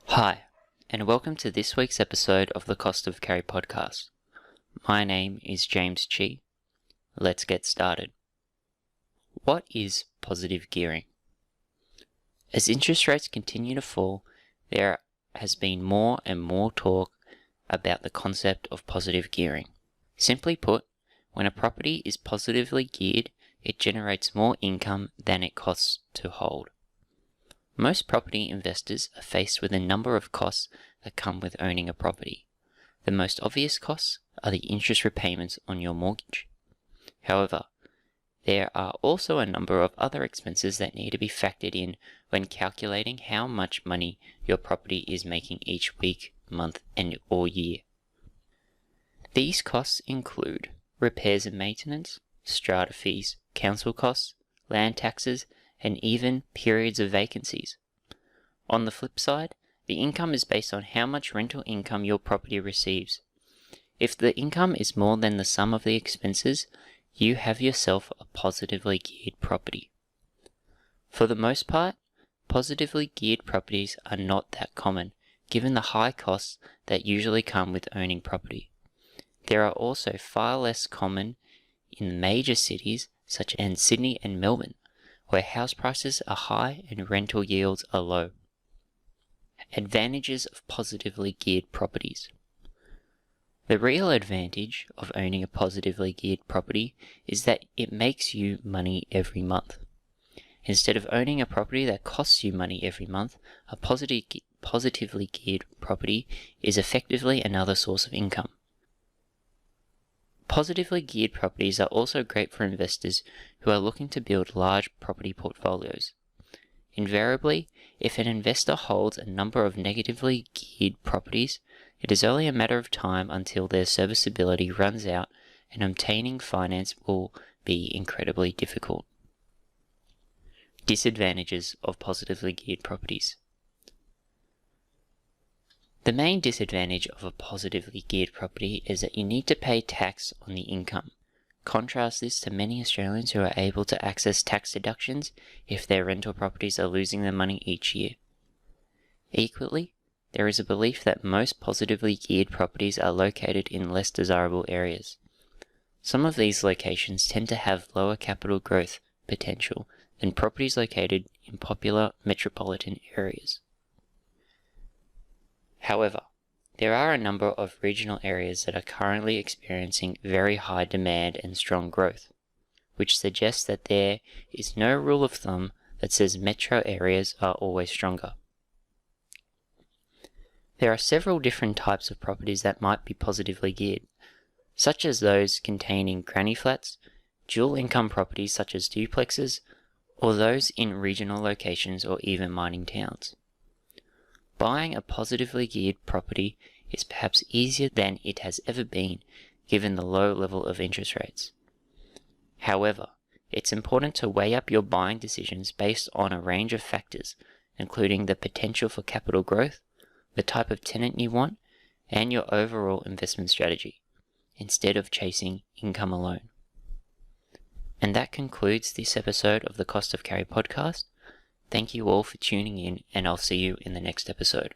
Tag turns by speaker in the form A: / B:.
A: Hi, and welcome to this week's episode of the Cost of Carry podcast. My name is James Chi. Let's get started. What is positive gearing? As interest rates continue to fall, there has been more and more talk about the concept of positive gearing. Simply put, when a property is positively geared, it generates more income than it costs to hold. Most property investors are faced with a number of costs that come with owning a property. The most obvious costs are the interest repayments on your mortgage. However, there are also a number of other expenses that need to be factored in when calculating how much money your property is making each week, month, or year. These costs include repairs and maintenance, strata fees, council costs, land taxes, and even periods of vacancies. On the flip side, the income is based on how much rental income your property receives. If the income is more than the sum of the expenses, you have yourself a positively geared property. For the most part, positively geared properties are not that common, given the high costs that usually come with owning property. There are also far less common in the major cities such as Sydney and Melbourne, where house prices are high and rental yields are low. Advantages of positively geared properties. The real advantage of owning a positively geared property is that it makes you money every month. Instead of owning a property that costs you money every month, a positively geared property is effectively another source of income. Positively geared properties are also great for investors who are looking to build large property portfolios. Invariably, if an investor holds a number of negatively geared properties, it is only a matter of time until their serviceability runs out and obtaining finance will be incredibly difficult. Disadvantages of positively geared properties. The main disadvantage of a positively geared property is that you need to pay tax on the income. Contrast this to many Australians who are able to access tax deductions if their rental properties are losing their money each year. Equally, there is a belief that most positively geared properties are located in less desirable areas. Some of these locations tend to have lower capital growth potential than properties located in popular metropolitan areas. However, there are a number of regional areas that are currently experiencing very high demand and strong growth, which suggests that there is no rule of thumb that says metro areas are always stronger. There are several different types of properties that might be positively geared, such as those containing granny flats, dual income properties such as duplexes, or those in regional locations or even mining towns. Buying a positively geared property is perhaps easier than it has ever been, given the low level of interest rates. However, it's important to weigh up your buying decisions based on a range of factors, including the potential for capital growth, the type of tenant you want, and your overall investment strategy, instead of chasing income alone. And that concludes this episode of the Cost of Carry podcast. Thank you all for tuning in, and I'll see you in the next episode.